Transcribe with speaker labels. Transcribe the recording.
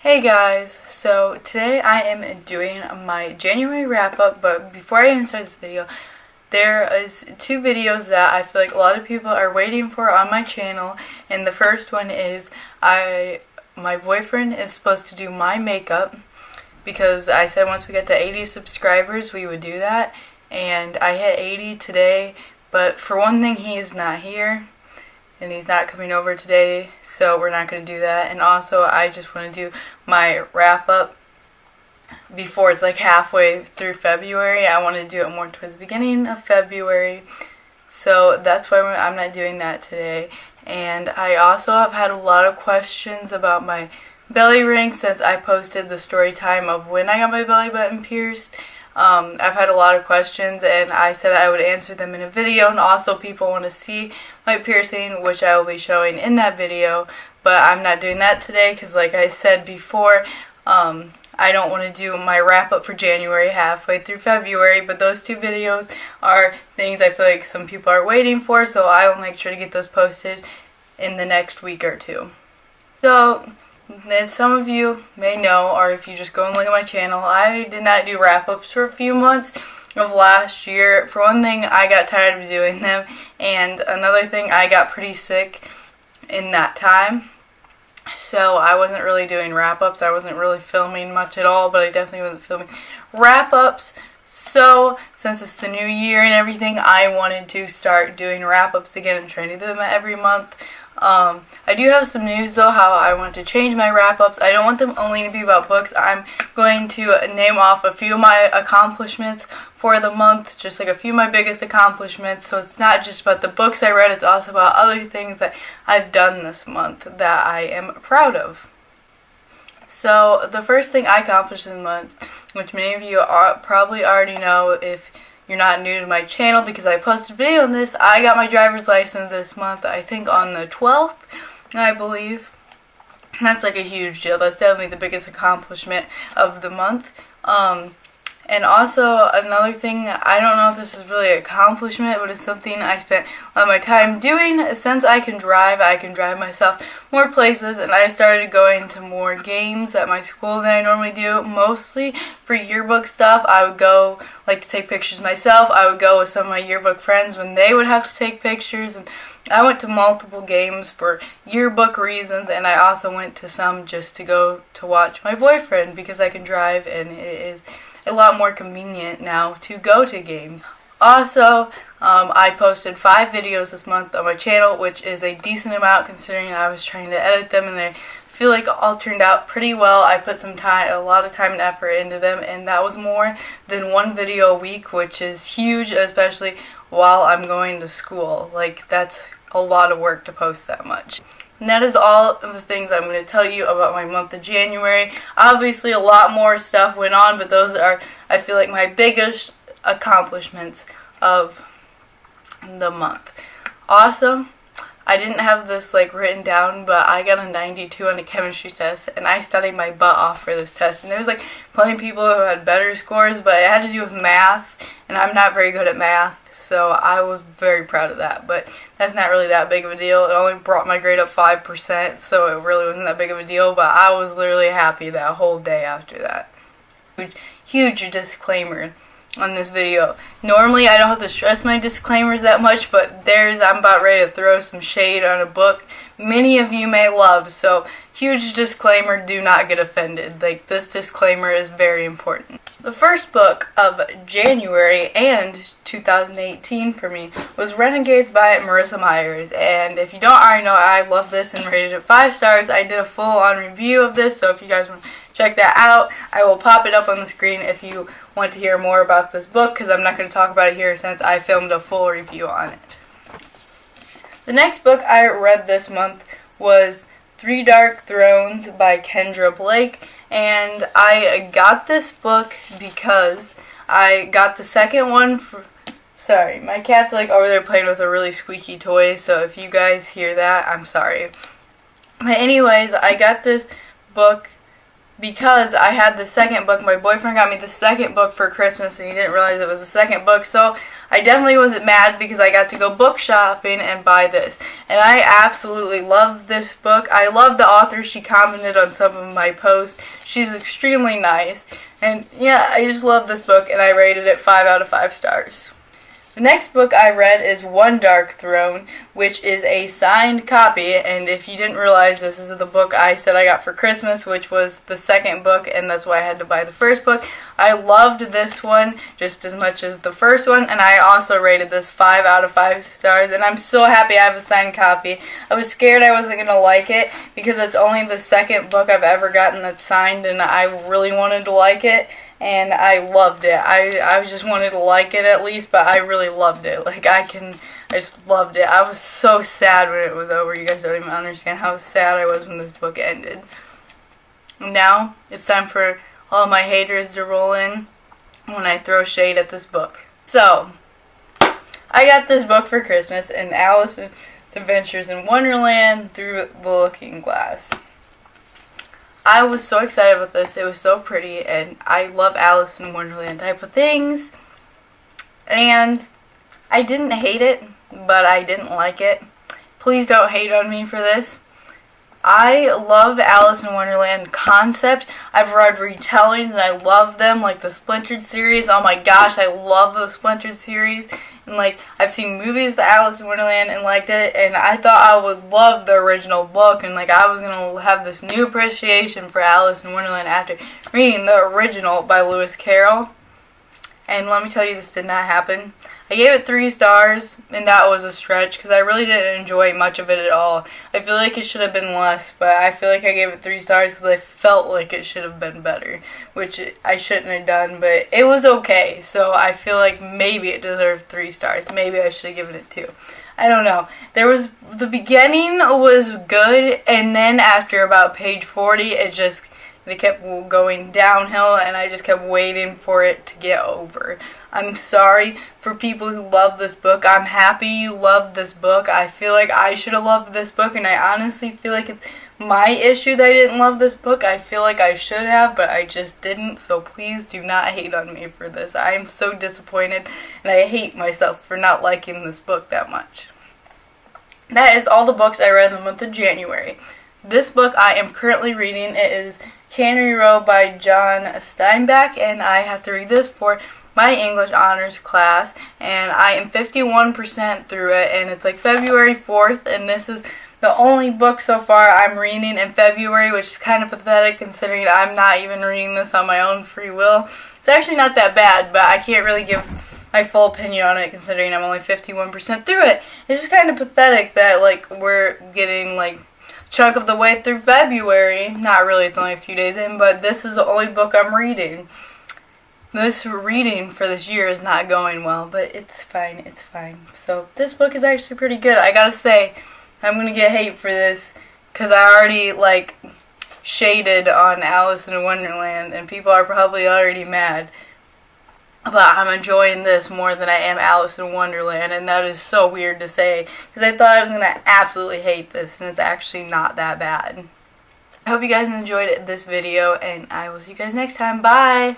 Speaker 1: Hey guys, so today I am doing my January wrap-up, but before I even start this video, there is two videos that I feel like a lot of people are waiting for on my channel, and the first one is my boyfriend is supposed to do my makeup, because I said once we get to 80 subscribers we would do that, and I hit 80 today, but for one thing he is not here. And he's not coming over today, so we're not going to do that. And also, I just want to do my wrap-up before it's like halfway through February. I want to do it more towards the beginning of February, so that's why I'm not doing that today. And I also have had a lot of questions about my belly ring since I posted the story time of when I got my belly button pierced. I've had a lot of questions, and I said I would answer them in a video, and also people want to see my piercing, which I will be showing in that video, but I'm not doing that today because, like I said before, I don't want to do my wrap-up for January halfway through February, but those two videos are things I feel like some people are waiting for, so I will make sure to get those posted in the next week or two. So, as some of you may know, or if you just go and look at my channel, I did not do wrap-ups for a few months of last year. For one thing, I got tired of doing them, and another thing, I got pretty sick in that time. So I wasn't really doing wrap-ups. I wasn't really filming much at all, but I definitely wasn't filming wrap-ups. So, since it's the new year and everything, I wanted to start doing wrap-ups again and trying to do them every month. I do have some news though, how I want to change my wrap-ups. I don't want them only to be about books. I'm going to name off a few of my accomplishments for the month, just like a few of my biggest accomplishments, so it's not just about the books I read, it's also about other things that I've done this month that I am proud of. So, the first thing I accomplished this month, which many of you probably already know if you're not new to my channel because I posted a video on this, I got my driver's license this month, I think on the 12th, I believe. That's like a huge deal. That's definitely the biggest accomplishment of the month. And also, another thing, I don't know if this is really an accomplishment, but it's something I spent a lot of my time doing. Since I can drive myself more places, and I started going to more games at my school than I normally do, mostly for yearbook stuff. I would go, like, to take pictures myself. I would go with some of my yearbook friends when they would have to take pictures, and I went to multiple games for yearbook reasons, and I also went to some just to go to watch my boyfriend because I can drive, and it is a lot more convenient now to go to games. Also, I posted 5 videos this month on my channel, which is a decent amount considering I was trying to edit them, and I feel like all turned out pretty well. I put a lot of time and effort into them, and that was more than 1 video a week, which is huge, especially while I'm going to school. Like, that's a lot of work to post that much. And that is all of the things I'm going to tell you about my month of January. Obviously, a lot more stuff went on, but those are, I feel like, my biggest accomplishments of the month. Also, I didn't have this written down, but I got a 92 on a chemistry test, and I studied my butt off for this test. And there was plenty of people who had better scores, but it had to do with math, and I'm not very good at math. So I was very proud of that, but that's not really that big of a deal. It only brought my grade up 5%, so it really wasn't that big of a deal, but I was literally happy that whole day after that. Huge disclaimer on this video. Normally I don't have to stress my disclaimers that much, but I'm about ready to throw some shade on a book many of you may love, so huge disclaimer, do not get offended. This disclaimer is very important. The first book of January and 2018 for me was Renegades by Marissa Myers, and if you don't already know, I love this and rated it 5 stars. I did a full-on review of this, so if you guys want to check that out, I will pop it up on the screen if you want to hear more about this book, because I'm not going to talk about it here since I filmed a full review on it. The next book I read this month was Three Dark Thrones by Kendra Blake, and I got this book because I got the second one sorry, my cat's over there playing with a really squeaky toy, so if you guys hear that, I'm sorry. But anyways, I got this book because I had the second book. My boyfriend got me the second book for Christmas and he didn't realize it was the second book, so I definitely wasn't mad because I got to go book shopping and buy this. And I absolutely love this book. I love the author. She commented on some of my posts. She's extremely nice. And yeah, I just love this book and I rated it 5 out of 5 stars. The next book I read is One Dark Throne, which is a signed copy, and if you didn't realize, this is the book I said I got for Christmas, which was the second book, and that's why I had to buy the first book. I loved this one just as much as the first one, and I also rated this 5 out of 5 stars, and I'm so happy I have a signed copy. I was scared I wasn't going to like it, because it's only the second book I've ever gotten that's signed, and I really wanted to like it. And I loved it. I just wanted to like it at least, but I really loved it. I just loved it. I was so sad when it was over. You guys don't even understand how sad I was when this book ended. Now, it's time for all my haters to roll in when I throw shade at this book. So, I got this book for Christmas, and Alice's Adventures in Wonderland Through the Looking Glass. I was so excited about this. It was so pretty, and I love Alice in Wonderland type of things. And I didn't hate it, but I didn't like it. Please don't hate on me for this. I love Alice in Wonderland concept. I've read retellings and I love them, like the Splintered series. Oh my gosh, I love the Splintered series. And I've seen movies of Alice in Wonderland and liked it, and I thought I would love the original book, and I was going to have this new appreciation for Alice in Wonderland after reading the original by Lewis Carroll. And let me tell you, this did not happen. I gave it 3 stars, and that was a stretch, because I really didn't enjoy much of it at all. I feel like it should have been less, but I feel like I gave it 3 stars because I felt like it should have been better, which I shouldn't have done, but it was okay, so I feel like maybe it deserved 3 stars. Maybe I should have given it 2. I don't know. The beginning was good, and then after about page 40, it kept going downhill, and I just kept waiting for it to get over. I'm sorry for people who love this book. I'm happy you love this book. I feel like I should have loved this book, and I honestly feel like it's my issue that I didn't love this book. I feel like I should have, but I just didn't, so please do not hate on me for this. I am so disappointed, and I hate myself for not liking this book that much. That is all the books I read in the month of January. This book I am currently reading. It is Cannery Row by John Steinbeck, and I have to read this for my English honors class, and I am 51% through it, and it's February 4th, and this is the only book so far I'm reading in February, which is kind of pathetic considering I'm not even reading this on my own free will. It's actually not that bad, but I can't really give my full opinion on it considering I'm only 51% through it. It's just kind of pathetic that we're getting chunk of the way through February. Not really, it's only a few days in, but this is the only book I'm reading. This reading for this year is not going well, but it's fine, it's fine. So this book is actually pretty good. I gotta say, I'm gonna get hate for this, because I already, shaded on Alice in Wonderland, and people are probably already mad. But I'm enjoying this more than I am Alice in Wonderland, and that is so weird to say, because I thought I was going to absolutely hate this, and it's actually not that bad. I hope you guys enjoyed this video, and I will see you guys next time. Bye!